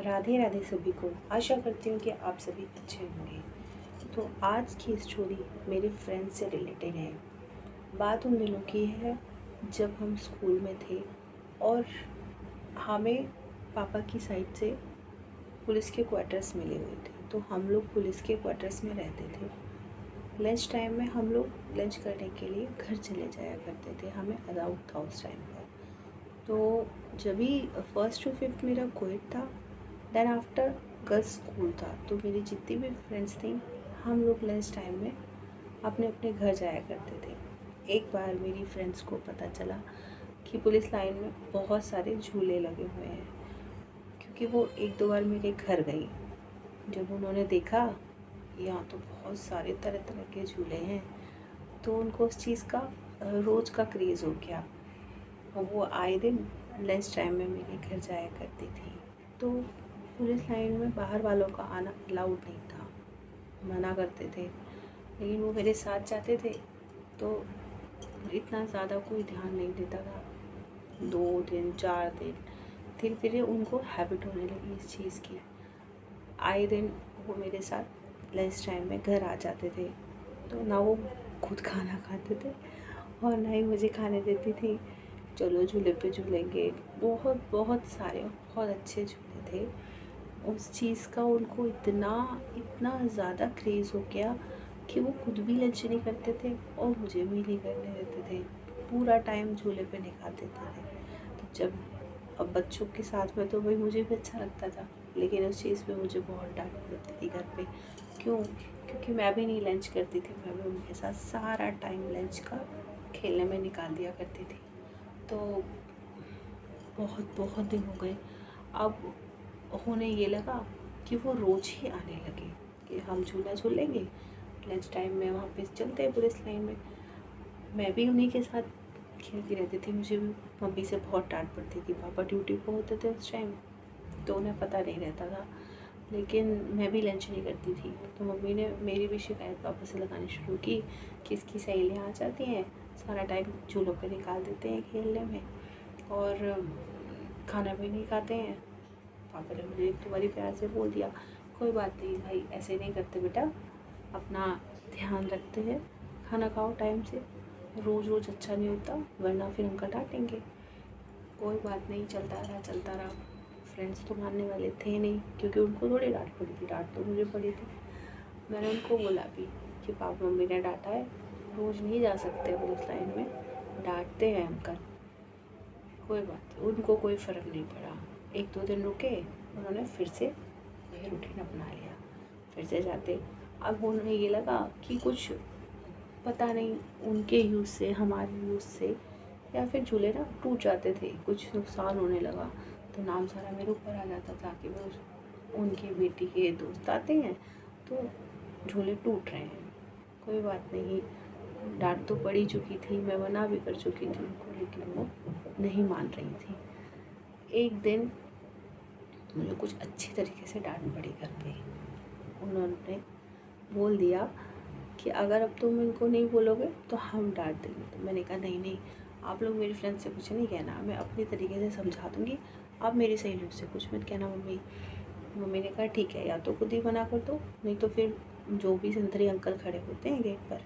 राधे राधे सभी को। आशा करती हूँ कि आप सभी अच्छे होंगे। तो आज की स्टोरी मेरे फ्रेंड से रिलेटेड है। बात उन दिनों की है जब हम स्कूल में थे और हमें पापा की साइड से पुलिस के क्वार्टर्स मिले हुए थे। तो हम लोग पुलिस के क्वार्टर्स में रहते थे। लंच टाइम में हम लोग लंच करने के लिए घर चले जाया करते थे। हमें अलाउड था उस टाइम पर। तो जब भी 1st to 5th मेरा कोविड था, देन आफ्टर गर्ल्स स्कूल था। तो मेरी जितनी भी फ्रेंड्स थी, हम लोग लंच टाइम में अपने अपने घर जाया करते थे। एक बार मेरी फ्रेंड्स को पता चला कि पुलिस लाइन में बहुत सारे झूले लगे हुए हैं, क्योंकि वो एक दो बार मेरे घर गई। जब उन्होंने देखा यहाँ तो बहुत सारे तरह तरह के झूले हैं, तो उनको उस चीज़ का रोज़ का क्रेज़ हो गया। वो आए दिन लंच टाइम में मेरे घर जाया करती थी। तो पुलिस लाइन में बाहर वालों का आना अलाउड नहीं था, मना करते थे। लेकिन वो मेरे साथ जाते थे तो इतना ज़्यादा कोई ध्यान नहीं देता था। 2 दिन 4 दिन धीरे धीरे उनको हैबिट होने लगी इस चीज़ की। आए दिन वो मेरे साथ लंच टाइम में घर आ जाते थे। तो ना वो खुद खाना खाते थे और ना ही मुझे खाने देती थी। चलो झूले पे झूलेंगे। बहुत बहुत सारे बहुत अच्छे झूले थे। उस चीज़ का उनको इतना ज़्यादा क्रेज़ हो गया कि वो खुद भी लंच नहीं करते थे और मुझे भी नहीं करने देते थे। पूरा टाइम झूले पे निकाल देते थे। तो जब अब बच्चों के साथ में तो भाई मुझे भी अच्छा लगता था, लेकिन उस चीज़ पे मुझे बहुत डांट पड़ती थी घर पे। क्यों? क्योंकि मैं भी नहीं लंच करती थी। मैं भी उनके साथ सारा टाइम लंच का खेलने में निकाल दिया करती थी। तो बहुत बहुत दिन हो गए। अब उन्हें ये लगा कि वो रोज़ ही आने लगे कि हम झूला झूलेंगे लंच टाइम में, वहाँ पे चलते हैं पुलिस लाइन में। मैं भी उन्हीं के साथ खेलती रहती थी। मुझे भी मम्मी से बहुत डांट पड़ती थी। पापा ड्यूटी पर होते थे उस टाइम, तो उन्हें पता नहीं रहता था, लेकिन मैं भी लंच नहीं करती थी। तो मम्मी ने मेरी भी शिकायत पापा से लगानी शुरू की कि इसकी सहेलियाँ आ जाती हैं, सारा टाइम झूलों पे निकाल देते हैं खेलने में और खाना भी नहीं खाते हैं। पापा ने मुझे तुम्हारी प्यार से बोल दिया, कोई बात नहीं भाई, ऐसे नहीं करते बेटा, अपना ध्यान रखते हैं, खाना खाओ टाइम से, रोज़ रोज़ अच्छा नहीं होता वरना फिर उनका डांटेंगे। कोई बात नहीं, चलता रहा। फ्रेंड्स तो मानने वाले थे नहीं, क्योंकि उनको थोड़ी डांट पड़ी थी, डांट तो मुझे पड़ी थी। मैंने उनको बोला भी कि पापा मम्मी ने डांटा है, रोज़ नहीं जा सकते पुलिस लाइन में, डांटते हैं अंकल। कोई बात, उनको कोई फ़र्क नहीं पड़ा। 1-2 दिन रुके, उन्होंने फिर से वही रूटीन अपना लिया, फिर से जाते। अब उन्हें ये लगा कि कुछ पता नहीं उनके यूज़ से, हमारे यूज़ से, या फिर झूले ना टूट जाते थे, कुछ नुकसान होने लगा। तो नाम सारा मेरे ऊपर आ जाता था कि वो उनकी बेटी के दोस्त आते हैं तो झूले टूट रहे हैं। कोई बात नहीं, डांट तो पड़ी चुकी थी, मैं मना भी कर चुकी थी उनको, लेकिन वो नहीं मान रही थी। एक दिन मुझे कुछ अच्छी तरीके से डांट पड़ी घर पे। उन्होंने बोल दिया कि अगर अब तुम इनको नहीं बोलोगे तो हम डांट देंगे। तो मैंने कहा नहीं, आप लोग मेरी फ्रेंड से कुछ नहीं कहना, मैं अपनी तरीके से समझा दूँगी, आप मेरी सहेलियों से कुछ मत कहना मम्मी। मम्मी ने कहा ठीक है, या तो खुद ही मना कर दो, नहीं तो फिर जो भी संतरी अंकल खड़े होते हैं गेट पर,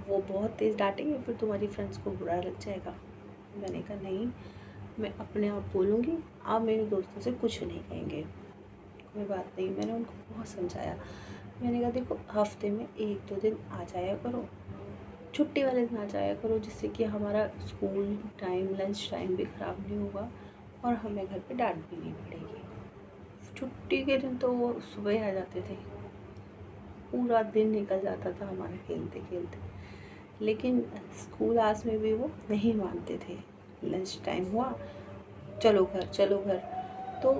वो बहुत तेज़ डांटेंगे, फिर तुम्हारी फ्रेंड्स को बुरा लग जाएगा। मैंने कहा नहीं, मैं अपने आप बोलूँगी, आप मेरे दोस्तों से कुछ नहीं कहेंगे। कोई बात नहीं, मैंने उनको बहुत समझाया। मैंने कहा देखो, हफ्ते में 1-2 दिन आ जाया करो, छुट्टी वाले दिन आ जाया करो, जिससे कि हमारा स्कूल टाइम, लंच टाइम भी ख़राब नहीं होगा और हमें घर पे डांट भी नहीं पड़ेगी। छुट्टी के दिन तो वो सुबह ही आ जाते थे, पूरा दिन निकल जाता था हमारा खेलते खेलते। लेकिन स्कूल आवर्स में भी वो नहीं मानते थे। लंच टाइम हुआ, चलो घर। तो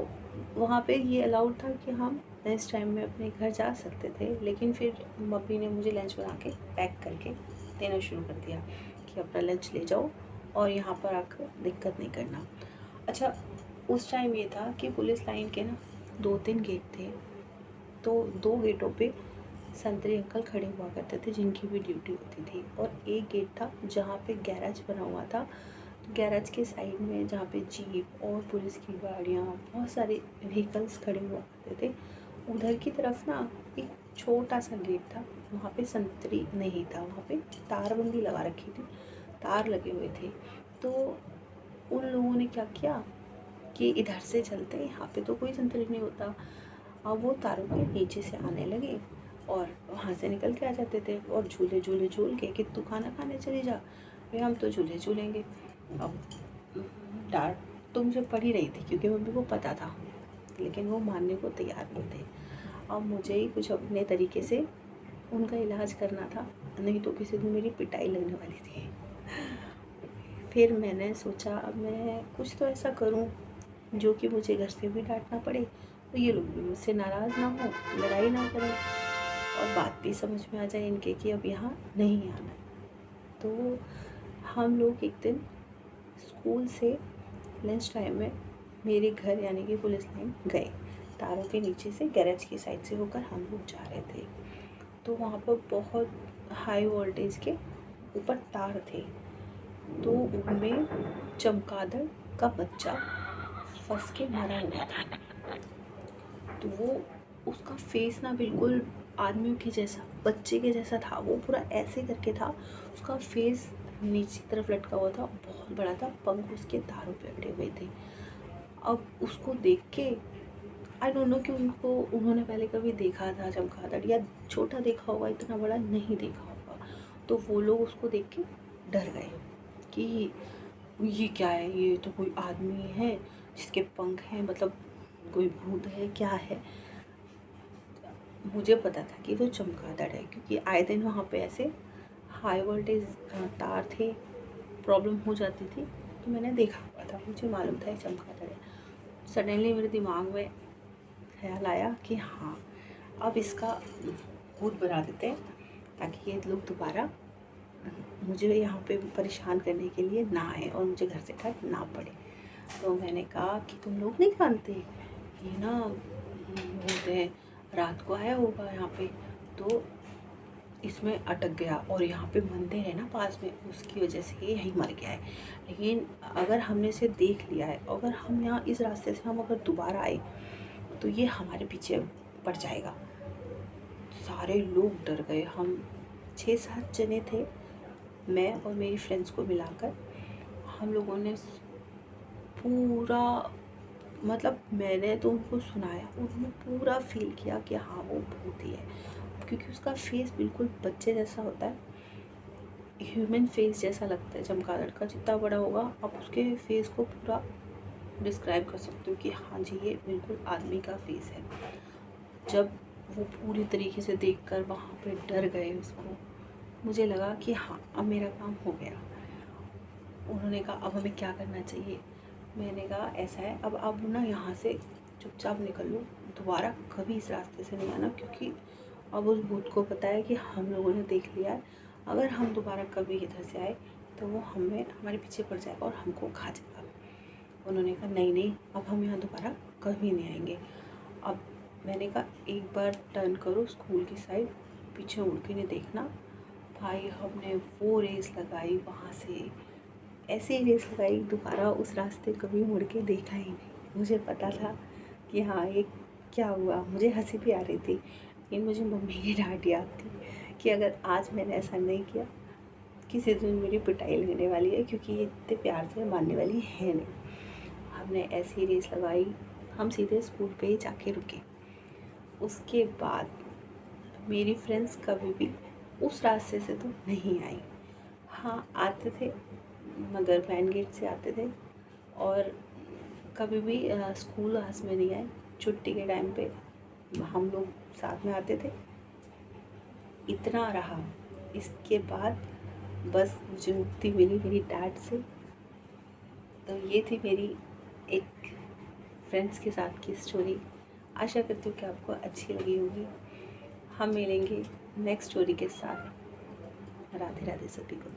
वहाँ पे ये अलाउड था कि हम लंच टाइम में अपने घर जा सकते थे, लेकिन फिर मम्मी ने मुझे लंच बना के पैक करके देना शुरू कर दिया कि अपना लंच ले जाओ और यहाँ पर आकर दिक्कत नहीं करना। अच्छा, उस टाइम ये था कि पुलिस लाइन के ना 2-3 गेट थे। तो 2 गेटों पे संतरे अंकल खड़े हुआ करते थे, जिनकी भी ड्यूटी होती थी, और एक गेट था जहाँ पे गैराज बना हुआ था। गैराज के साइड में जहाँ पे जीप और पुलिस की गाड़ियाँ, बहुत सारे व्हीकल्स खड़े हुआ करते थे, उधर की तरफ ना एक छोटा सा गेट था। वहाँ पे संतरी नहीं था, वहाँ पे तारबंदी लगा रखी थी, तार लगे हुए थे। तो उन लोगों ने क्या किया कि इधर से चलते, यहाँ पे तो कोई संतरी नहीं होता। अब वो तारों के नीचे से आने लगे और वहाँ से निकल के आ जाते थे और झूले झूले झूल के कि तू खाना खाने चली जा, भाई हम तो झूले झूलेंगे। अब डांट तो मुझे पड़ ही रही थी क्योंकि मम्मी को पता था, लेकिन वो मानने को तैयार नहीं थे। अब मुझे ही कुछ अपने तरीके से उनका इलाज करना था, नहीं तो किसी दिन मेरी पिटाई लगने वाली थी। फिर मैंने सोचा अब मैं कुछ तो ऐसा करूं जो कि मुझे घर से भी डांटना पड़े तो ये लोग भी मुझसे नाराज़ ना हो, लड़ाई ना करें और बात भी समझ में आ जाए इनके कि अब यहाँ नहीं आना। तो हम लोग एक दिन स्कूल से लंच टाइम में मेरे घर यानी कि पुलिस लाइन गए। तारों के नीचे से गैरेज की साइड से होकर हम लोग जा रहे थे। तो वहाँ पर बहुत हाई वोल्टेज के ऊपर तार थे, तो उनमें चमगादड़ का बच्चा फंस के मरा हुआ था। तो वो उसका फेस ना बिल्कुल आदमियों के जैसा, बच्चे के जैसा था। वो पूरा ऐसे करके था, उसका फेस नीचे की तरफ लटका हुआ था, बहुत बड़ा था, पंख उसके तारों पे अड़े हुए थे। अब उसको देख के आई डोंट नो कि उन्होंने पहले कभी देखा था चमगादड़ या छोटा देखा होगा, इतना बड़ा नहीं देखा होगा। तो वो लोग उसको देख के डर गए कि ये क्या है, ये तो कोई आदमी है जिसके पंख हैं, मतलब कोई भूत है क्या है। मुझे पता था कि वो चमगादड़ है क्योंकि आए दिन वहाँ पे ऐसे हाई वोल्टेज तार थे, प्रॉब्लम हो जाती थी, तो मैंने देखा हुआ था, मुझे मालूम था ये चमगादड़ है। सडनली मेरे दिमाग में ख्याल आया कि हाँ अब इसका भूत बना देते हैं ताकि ये लोग दोबारा मुझे यहाँ पे परेशान करने के लिए ना आए और मुझे घर से डांट ना पड़े। तो मैंने कहा कि तुम लोग नहीं जानते, ये ना बोलते हैं रात को आया होगा यहाँ पे, तो इसमें अटक गया और यहाँ पे मंदिर है ना पास में, उसकी वजह से ये यहीं मर गया है। लेकिन अगर हमने इसे देख लिया है, अगर हम यहाँ इस रास्ते से हम अगर दोबारा आए तो ये हमारे पीछे पड़ जाएगा। सारे लोग डर गए। हम 6-7 जने थे, मैं और मेरी फ्रेंड्स को मिलाकर। हम लोगों ने पूरा, मतलब मैंने तो उनको सुनाया, उन्होंने पूरा फील किया कि हाँ वो भूत ही है, क्योंकि उसका फेस बिल्कुल बच्चे जैसा होता है, ह्यूमन फेस जैसा लगता है। चमगादड़ का जितना बड़ा होगा आप उसके फेस को पूरा डिस्क्राइब कर सकते हो कि हाँ जी ये बिल्कुल आदमी का फेस है। जब वो पूरी तरीके से देखकर वहाँ पे डर गए उसको, मुझे लगा कि हाँ अब मेरा काम हो गया। उन्होंने कहा अब हमें क्या करना चाहिए। मैंने कहा ऐसा है, अब आप ना यहाँ से चुपचाप निकल लो, दोबारा कभी इस रास्ते से नहीं आना, क्योंकि अब उस भूत को पता है कि हम लोगों ने देख लिया है। अगर हम दोबारा कभी इधर से आए तो वो हमारे पीछे पड़ जाएगा और हमको खा जाएगा। उन्होंने कहा नहीं नहीं अब हम यहाँ दोबारा कभी नहीं आएंगे। अब मैंने कहा एक बार टर्न करो स्कूल की साइड, पीछे मुड़ के नहीं देखना। भाई हमने वो रेस लगाई, वहाँ से ऐसे ही रेस लगाई, दोबारा उस रास्ते कभी मुड़ के देखा ही नहीं। मुझे पता था कि हाँ ये क्या हुआ। मुझे हंसी भी आ रही थी, लेकिन मुझे मम्मी की डांट याद थी कि अगर आज मैंने ऐसा नहीं किया किसी दिन मेरी पिटाई लगने वाली है, क्योंकि ये इतने प्यार से मानने वाली है नहीं। हमने ऐसी रेस लगाई, हम सीधे स्कूल पे ही जाके रुके। उसके बाद मेरी फ्रेंड्स कभी भी उस रास्ते से तो नहीं आई। हाँ आते थे मगर मेन गेट से आते थे, और कभी भी स्कूल आस में नहीं आए। छुट्टी के टाइम पे हम लोग साथ में आते थे। इतना रहा, इसके बाद बस मुझे मुक्ति मिली मेरी डैड से। तो ये थी मेरी एक फ्रेंड्स के साथ की स्टोरी। आशा करती हूँ कि आपको अच्छी लगी होगी। हम मिलेंगे नेक्स्ट स्टोरी के साथ। राधे राधे सभी को।